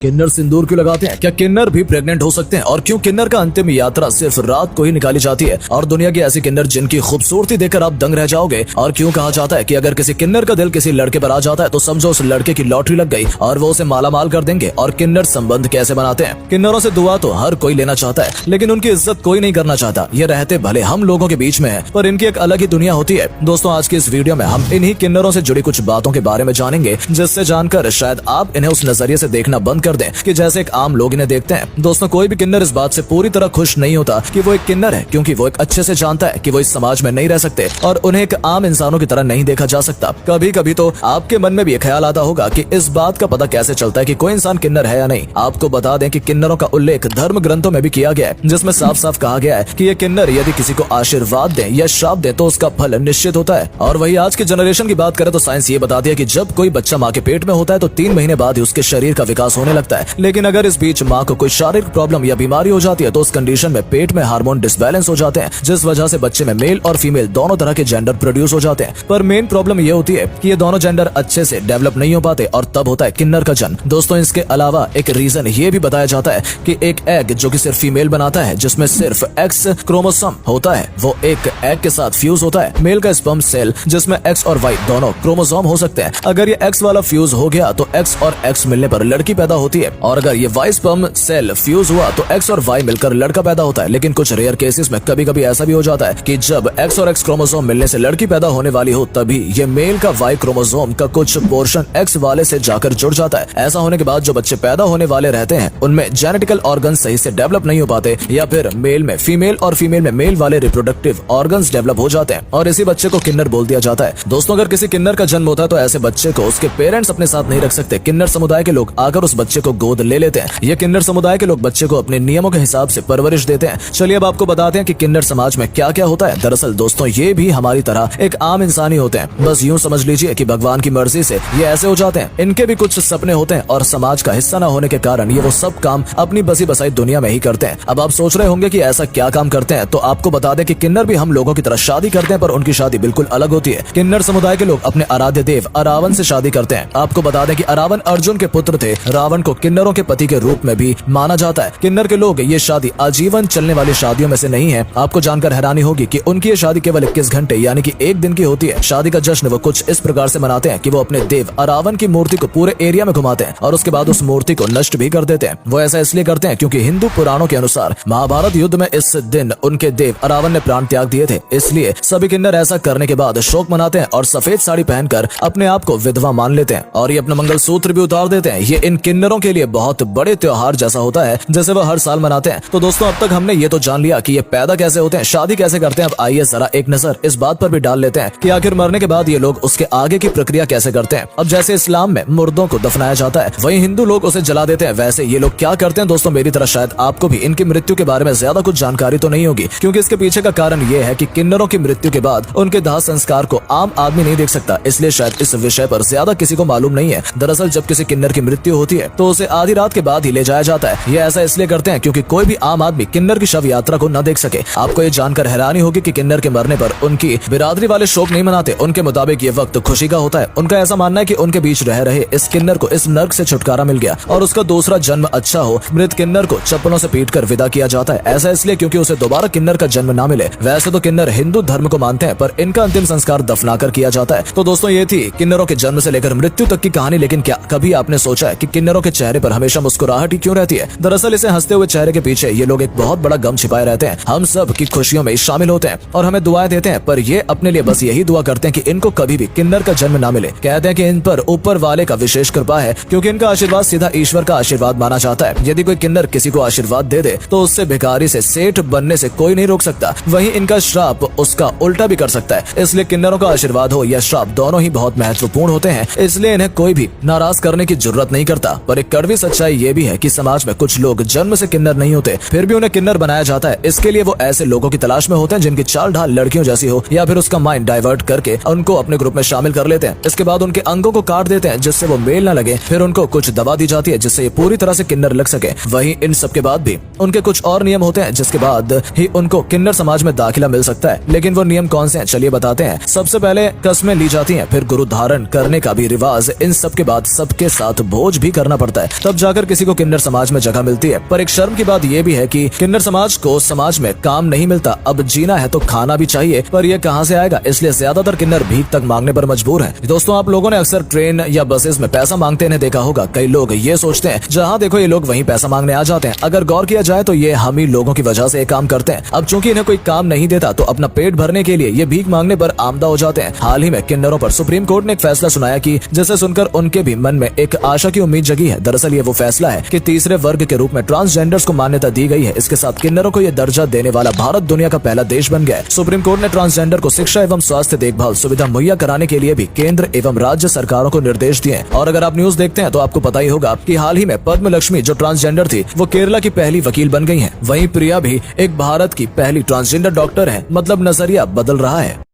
किन्नर सिंदूर क्यों लगाते हैं? क्या किन्नर भी प्रेग्नेंट हो सकते हैं? और क्यों किन्नर का अंतिम यात्रा सिर्फ रात को ही निकाली जाती है? और दुनिया की ऐसी किन्नर जिनकी खूबसूरती देखकर आप दंग रह जाओगे। और क्यों कहा जाता है कि अगर किसी किन्नर का दिल किसी लड़के पर आ जाता है तो समझो उस लड़के की लॉटरी लग गई और वो उसे माला माल कर देंगे। और किन्नर संबंध कैसे बनाते हैं? किन्नरों से दुआ तो हर कोई लेना चाहता है, लेकिन उनकी इज्जत कोई नहीं करना चाहता। ये रहते भले हम लोगों के बीच में है, पर इनकी एक अलग ही दुनिया होती है। दोस्तों, आज की इस वीडियो में हम इन्हीं किन्नरों से जुड़ी कुछ बातों के बारे में जानेंगे, जिससे जानकर शायद आप इन्हें उस नजरिए से देखना बंद कर दें कि जैसे आम लोग इन्हें देखते हैं। दोस्तों, कोई भी किन्नर इस बात से पूरी तरह खुश नहीं होता कि वो एक किन्नर है, क्योंकि वो एक अच्छे से जानता है कि वो इस समाज में नहीं रह सकते और उन्हें एक आम इंसानों की तरह नहीं देखा जा सकता। कभी कभी तो आपके मन में भी ख्याल आता होगा कि इस बात का पता कैसे चलता है कि कोई इंसान किन्नर है या नहीं। आपको बता दें कि किन्नरों का उल्लेख धर्म ग्रंथों में भी किया गया है, जिसमें साफ साफ कहा गया है कि ये किन्नर यदि किसी को आशीर्वाद दे या श्राप दे तो उसका फल निश्चित होता है। और वही आज की जनरेशन की बात करें तो साइंस ये बताती है कि जब कोई बच्चा माँ के पेट में होता है तो 3 महीने बाद ही उसके शरीर का विकास होने लगता है। लेकिन अगर इस बीच माँ को कोई शारीरिक प्रॉब्लम या बीमारी हो जाती है तो उस कंडीशन में पेट में हार्मोन डिसबैलेंस हो जाते हैं, जिस वजह से बच्चे में मेल और फीमेल दोनों तरह के जेंडर प्रोड्यूस हो जाते हैं। पर मेन प्रॉब्लम ये होती है कि ये दोनों जेंडर अच्छे से डेवलप नहीं हो पाते और तब होता है किन्नर का जन्म। दोस्तों, इसके अलावा एक रीजन ये भी बताया जाता है कि एक एग जो कि सिर्फ फीमेल बनाता है, जिसमें सिर्फ एक्स क्रोमोसोम होता है, वो एक एग के साथ फ्यूज होता है। मेल का स्पर्म सेल जिसमें एक्स और वाई दोनों क्रोमोसोम हो सकते हैं, अगर ये एक्स वाला फ्यूज हो गया तो एक्स और एक्स मिलने पर लड़की पैदा होती है, और अगर ये वाई स्पर्म सेल फ्यूज हुआ तो एक्स और वाई मिलकर लड़का पैदा होता है। लेकिन कुछ रेयर केसेस में कभी कभी ऐसा भी हो जाता है कि जब एक्स और एक्स क्रोमोसोम मिलने से लड़की पैदा होने वाली हो, तभी ये मेल का वाई क्रोमोसोम का कुछ पोर्शन एक्स वाले से जाकर जुड़ जाता है। ऐसा होने के बाद जो बच्चे पैदा होने वाले रहते हैं उनमें जेनेटिकल ऑर्गन सही से डेवलप नहीं हो पाते, या फिर मेल में फीमेल और फीमेल में मेल वाले रिप्रोडक्टिव ऑर्गन्स डेवलप हो जाते हैं और इसी बच्चे को किन्नर बोल दिया जाता है। दोस्तों, अगर किसी किन्नर का जन्म होता है तो ऐसे बच्चे को उसके पेरेंट्स अपने साथ नहीं रख सकते। किन्नर समुदाय के लोग आकर उस बच्चे को गोद ले लेते हैं। ये किन्नर समुदाय के लोग बच्चे को अपने नियमों के हिसाब से परवरिश देते हैं। चलिए अब आपको बताते हैं कि किन्नर समाज में क्या क्या होता है। दरअसल दोस्तों, ये भी हमारी तरह एक आम इंसान ही होते हैं, बस यूं समझ लीजिए कि भगवान की मर्जी से ये ऐसे हो जाते हैं। इनके भी कुछ सपने होते हैं और समाज का हिस्सा न होने के कारण ये वो सब काम अपनी बसी बसाई दुनिया में ही करते हैं। अब आप सोच रहे होंगे कि ऐसा क्या काम करते हैं, तो आपको बता दें कि किन्नर भी हम लोगों की तरह शादी करते हैं, पर उनकी शादी बिल्कुल अलग होती है। किन्नर समुदाय के लोग अपने आराध्य देव अरावन से शादी करते हैं। आपको बता दें कि अरावन अर्जुन के पुत्र थे। रावण को किन्नरों के पति के रूप में भी माना जाता है। किन्नर के लोग ये शादी आजीवन चलने वाली शादियों में से नहीं है। आपको जानकर हैरानी होगी कि उनकी ये शादी केवल 21 घंटे यानी कि 1 दिन की होती है। शादी का जश्न वो कुछ इस प्रकार से मनाते हैं कि वो अपने देव अरावन की मूर्ति को पूरे एरिया में घुमाते हैं और उसके बाद उस मूर्ति को नष्ट भी कर देते हैं। वो ऐसा इसलिए करते हैं क्योंकि हिंदू पुराणों के अनुसार महाभारत युद्ध में इस दिन उनके देव अरावन ने प्राण त्याग दिए थे। इसलिए सभी किन्नर ऐसा करने के बाद शोक मनाते हैं और सफेद साड़ी पहनकर अपने आप को विधवा मान लेते हैं और ये अपना मंगलसूत्र भी उतार देते हैं। ये इन किन्नरों के लिए बहुत बड़े त्योहार जैसा होता है, जैसे वह हर साल मनाते हैं। तो दोस्तों, अब तक हमने ये तो जान लिया कि ये पैदा कैसे होते हैं, शादी कैसे करते हैं। अब आइए जरा एक नजर इस बात पर भी डाल लेते हैं कि आखिर मरने के बाद ये लोग उसके आगे की प्रक्रिया कैसे करते हैं। अब जैसे इस्लाम में मुर्दों को दफनाया जाता है, वहीं हिंदू लोग उसे जला देते हैं, वैसे ये लोग क्या करते हैं। दोस्तों, मेरी तरह शायद आपको भी इनकी मृत्यु के बारे में ज्यादा कुछ जानकारी तो नहीं होगी, क्योंकि इसके पीछे का कारण ये है कि किन्नरों की मृत्यु के बाद उनके दाह संस्कार को आम आदमी नहीं देख सकता, इसलिए शायद इस विषय पर ज्यादा किसी को मालूम नहीं है। दरअसल जब किसी किन्नर की मृत्यु होती है तो उसे आधी रात के बाद ही ले जाया जाता है। ये ऐसा इसलिए करते हैं क्योंकि कोई भी आम आदमी किन्नर की शव यात्रा को न देख सके। आपको ये जानकर हैरानी होगी कि किन्नर के मरने पर उनकी बिरादरी वाले शोक नहीं मनाते। उनके मुताबिक ये वक्त खुशी का होता है। उनका ऐसा मानना है कि उनके बीच रह रहे इस किन्नर को इस नर्क से छुटकारा मिल गया और उसका दूसरा जन्म अच्छा हो। मृत किन्नर को चप्पलों से पीटकर विदा किया जाता है, ऐसा इसलिए क्योंकि उसे दोबारा किन्नर का जन्म ना मिले। वैसे तो किन्नर हिंदू धर्म को मानते हैं, पर इनका अंतिम संस्कार दफनाकर किया जाता है। तो दोस्तों, ये थी किन्नरों के जन्म से लेकर मृत्यु तक की कहानी। लेकिन क्या कभी आपने सोचा है कि किन्नरों के चेहरे पर हमेशा मुस्कुराहट ही क्यों रहती है? दरअसल इसे हंसते हुए चेहरे के पीछे ये लोग एक बहुत बड़ा गम छिपाए रहते हैं। हम सब की खुशियों में शामिल होते हैं और हमें दुआएं देते हैं, पर ये अपने लिए बस यही दुआ करते हैं कि इनको कभी भी किन्नर का जन्म ना मिले। कहते हैं कि इन पर ऊपर वाले का विशेष कृपा है, क्योंकि इनका आशीर्वाद सीधा ईश्वर का आशीर्वाद माना जाता है। यदि कोई किन्नर किसी को आशीर्वाद दे दे तो उससे भिखारी से सेठ बनने से कोई नहीं रोक सकता। वहीं इनका श्राप उसका उल्टा भी कर सकता है। इसलिए किन्नरों का आशीर्वाद हो या श्राप, दोनों ही बहुत महत्वपूर्ण होते हैं। इसलिए इन्हें कोई भी नाराज करने की जरूरत नहीं करता। पर एक कड़वी सच्चाई ये भी है कि समाज में कुछ लोग जन्म से किन्नर नहीं होते, फिर भी उन्हें किन्नर बनाया जाता है। इसके लिए वो ऐसे लोगों की तलाश में होते हैं जिनकी चाल ढाल लड़कियों जैसी हो, या फिर उसका माइंड डाइवर्ट करके उनको अपने ग्रुप में शामिल कर लेते हैं। इसके बाद उनके अंगों को काट देते हैं जिससे वो मेल न लगे। फिर उनको कुछ दवा दी जाती है जिससे ये पूरी तरह से किन्नर लग सके। वहीं इन सब के बाद भी उनके कुछ और नियम होते हैं जिसके बाद ही उनको किन्नर समाज में दाखिला मिल सकता है। लेकिन वो नियम कौन से हैं, चलिए बताते हैं। सबसे पहले कस्में ली जाती हैं, फिर गुरु धारण करने का भी रिवाज। इन सब के बाद सबके साथ भोज भी करना पड़ता है। पड़ता है, तब जाकर किसी को किन्नर समाज में जगह मिलती है। पर एक शर्म की बात यह भी है कि किन्नर समाज को समाज में काम नहीं मिलता। अब जीना है तो खाना भी चाहिए, पर यह कहां से आएगा, इसलिए ज्यादातर किन्नर भीख तक मांगने पर मजबूर हैं। दोस्तों, आप लोगों ने अक्सर ट्रेन या बसेस में पैसा मांगते इन्हें देखा होगा। कई लोग ये सोचते हैं जहाँ देखो ये लोग वहीं पैसा मांगने आ जाते हैं। अगर गौर किया जाए तो ये हम ही लोगों की वजह से ये काम करते हैं। अब चूंकि इन्हें कोई काम नहीं देता तो अपना पेट भरने के लिए ये भीख मांगने पर आमदा हो जाते हैं। हाल ही में किन्नरों पर सुप्रीम कोर्ट ने एक फैसला सुनाया कि जिसे सुनकर उनके भी मन में एक आशा की उम्मीद जगी है। दरअसल ये वो फैसला है कि तीसरे वर्ग के रूप में ट्रांसजेंडर्स को मान्यता दी गई है। इसके साथ किन्नरों को यह दर्जा देने वाला भारत दुनिया का पहला देश बन गया है। सुप्रीम कोर्ट ने ट्रांसजेंडर को शिक्षा एवं स्वास्थ्य देखभाल सुविधा मुहैया कराने के लिए भी केंद्र एवं राज्य सरकारों को निर्देश दिए। और अगर आप न्यूज देखते हैं तो आपको पता ही होगा कि हाल ही में पद्म लक्ष्मी जो ट्रांसजेंडर थी वो केरला की पहली वकील बन गई हैं। वहीं प्रिया भी एक भारत की पहली ट्रांसजेंडर डॉक्टर है। मतलब नजरिया बदल रहा है।